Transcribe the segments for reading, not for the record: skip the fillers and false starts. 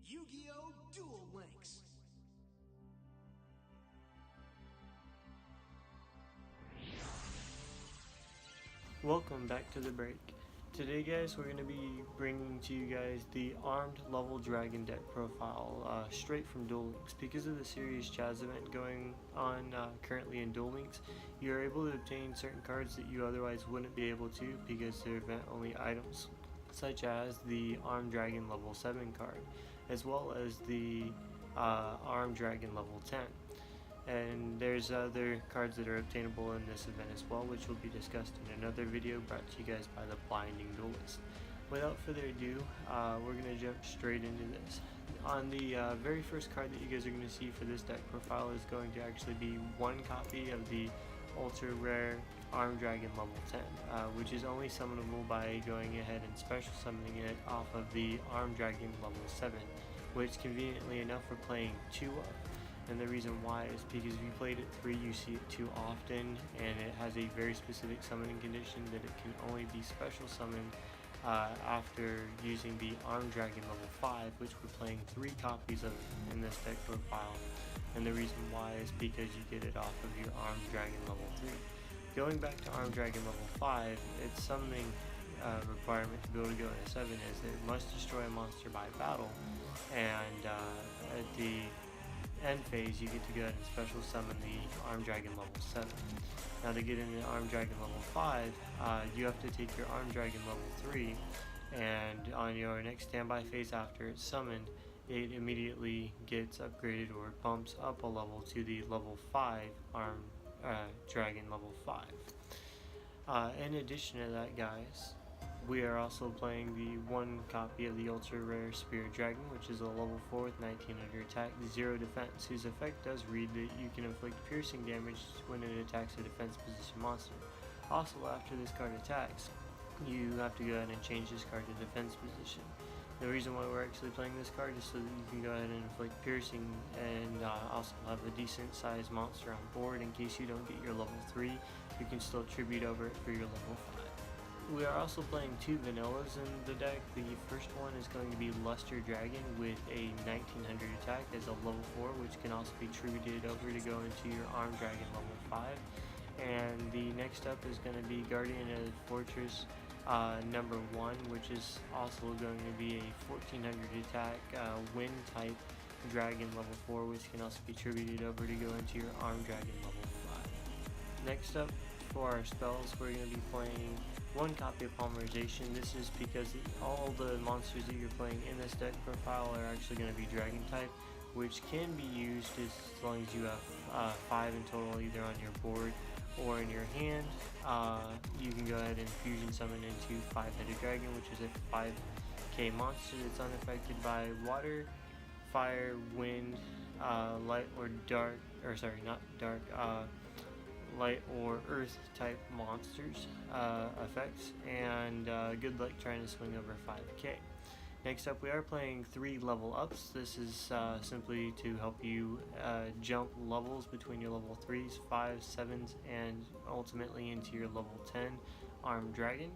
Yu-Gi-Oh! Duel Links. Welcome back to the break. Today guys, we're going to be bringing to you guys the Armed Level Dragon deck profile straight from Duel Links. Because of the series Chazz event going on currently in Duel Links, you're able to obtain certain cards that you otherwise wouldn't be able to because they're event only items, such as the Armed Dragon level 7 card, as well as the Armed Dragon level 10. And there's other cards that are obtainable in this event as well, which will be discussed in another video brought to you guys by the Blinding Duelist. Without further ado, we're going to jump straight into this. On the very first card that you guys are going to see for this deck profile is going to actually be one copy of the ultra rare Armed Dragon level 10, which is only summonable by going ahead and special summoning it off of the Armed Dragon level 7, which conveniently enough we're playing 2 of. And the reason why is because if you played it 3, you see it too often, and it has a very specific summoning condition that it can only be special summoned after using the Armed Dragon level 5, which we're playing 3 copies of in this deck profile. And the reason why is because you get it off of your Armed Dragon level 3. Going back to Armed Dragon level 5, its summoning requirement to be able to go into 7 is that it must destroy a monster by battle, and at the end phase you get to go ahead and special summon the Armed Dragon level 7. Now to get into Armed Dragon level 5, you have to take your Armed Dragon level 3, and on your next standby phase after it's summoned, it immediately gets upgraded or bumps up a level to the level 5 Armed Dragon level 5. In addition to that guys, we are also playing the one copy of the ultra rare Spirit Dragon, which is a level 4 with 1900 attack, 0 defense, whose effect does read that you can inflict piercing damage when it attacks a defense position monster. Also, after this card attacks, you have to go ahead and change this card to defense position. The reason why we're actually playing this card is so that you can go ahead and inflict piercing and also have a decent sized monster on board in case you don't get your level 3. You can still tribute over it for your level 5. We are also playing 2 vanillas in the deck. The first one is going to be Luster Dragon with a 1900 attack as a level 4, which can also be tributed over to go into your Armed Dragon level 5. And the next up is going to be Guardian of Fortress number 1, which is also going to be a 1400 attack wind type dragon level 4, which can also be tributed over to go into your Armed Dragon level 5. Next up, for our spells, we're going to be playing one copy of Polymerization. This is because all the monsters that you're playing in this deck profile are actually going to be dragon type, which can be used as long as you have 5 in total either on your board or in your hand. You can go ahead and fusion summon into 5-headed dragon, which is a 5k monster that's unaffected by water, fire, wind, light or dark, or sorry, not dark, light or earth type monsters effects, and good luck trying to swing over 5k. Next up, we are playing 3 level ups. This is simply to help you jump levels between your level 3s, 5s, 7s, and ultimately into your level 10 Armed Dragon.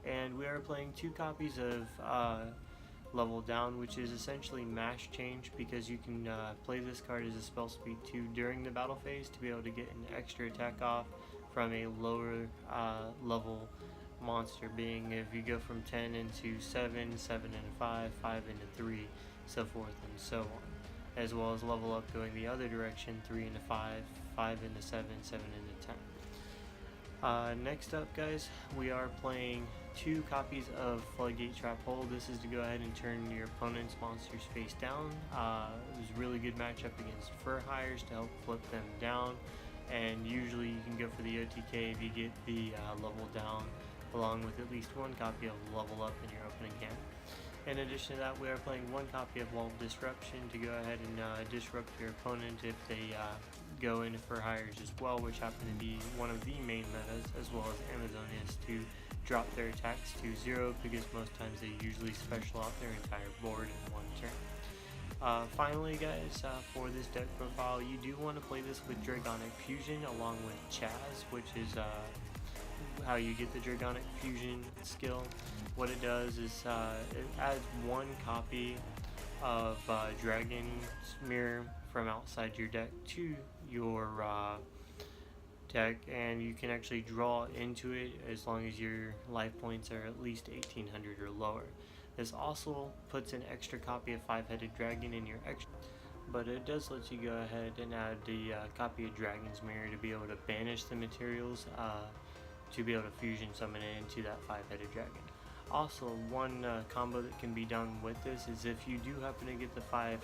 And we are playing 2 copies of Level Down, which is essentially mash change, because you can play this card as a spell speed 2 during the battle phase to be able to get an extra attack off from a lower level monster, being if you go from 10 into 7, 7 into 5, 5 into 3, so forth and so on, as well as level up going the other direction, 3 into 5, 5 into 7, 7 into 10. Next up guys, we are playing 2 copies of Floodgate Trap Hole. This is to go ahead and turn your opponent's monsters face down. It was a really good matchup against Fur Hires to help flip them down, and usually you can go for the OTK if you get the level down along with at least 1 copy of level up in your opening hand. In addition to that, we are playing 1 copy of Wall of Disruption to go ahead and disrupt your opponent if they go into Fur Hires as well, which happen to be one of the main metas, as well as Amazonians, to drop their attacks to 0, because most times they usually special out their entire board in 1 turn. Finally guys, for this deck profile, you do want to play this with Dragonic Fusion along with Chazz, which is how you get the Dragonic Fusion skill. What it does is it adds 1 copy of Dragon's Mirror from outside your deck to your deck, and you can actually draw into it as long as your life points are at least 1800 or lower. This also puts an extra copy of Five-Headed Dragon in your extra, but it does let you go ahead and add the copy of Dragon's Mirror to be able to banish the materials to be able to fusion summon it into that Five-Headed Dragon. Also, one combo that can be done with this is if you do happen to get the 5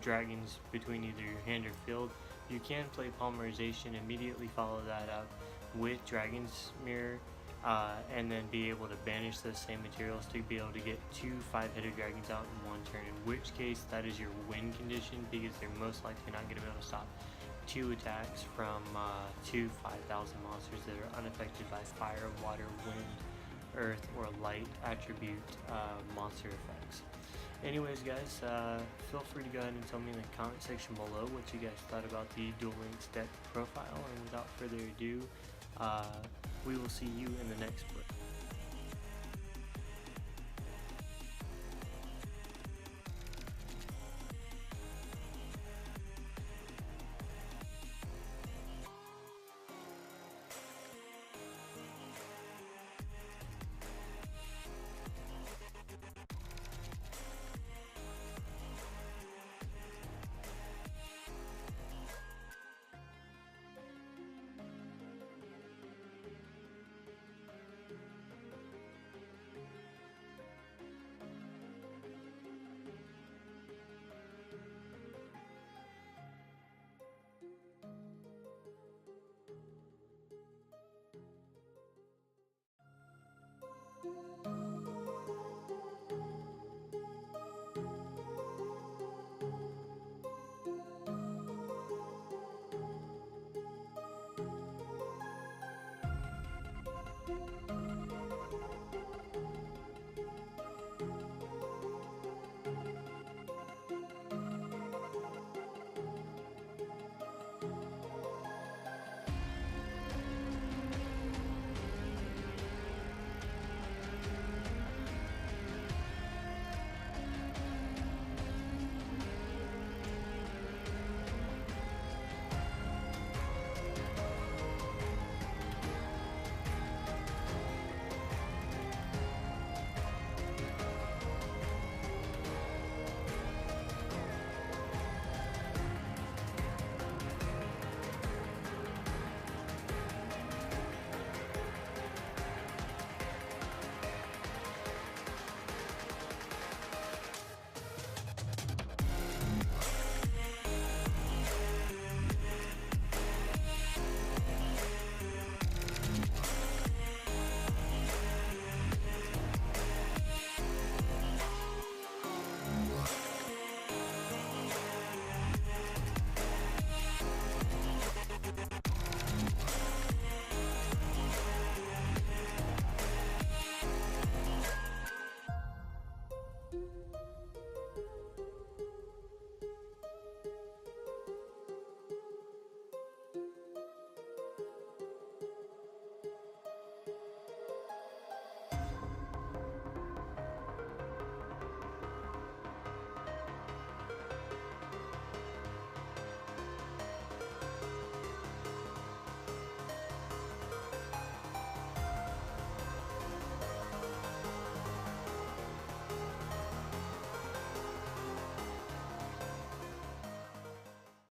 dragons between either your hand or field, you can play Polymerization, immediately follow that up with Dragon's Mirror, and then be able to banish those same materials to be able to get 2 5-headed dragons out in one turn, in which case that is your win condition, because they're most likely not going to be able to stop 2 attacks from 2 5,000 monsters that are unaffected by fire, water, wind, earth, or light attribute monster effects. Anyways guys, feel free to go ahead and tell me in the comment section below what you guys thought about the Duel Links deck profile, and without further ado, we will see you in the next break.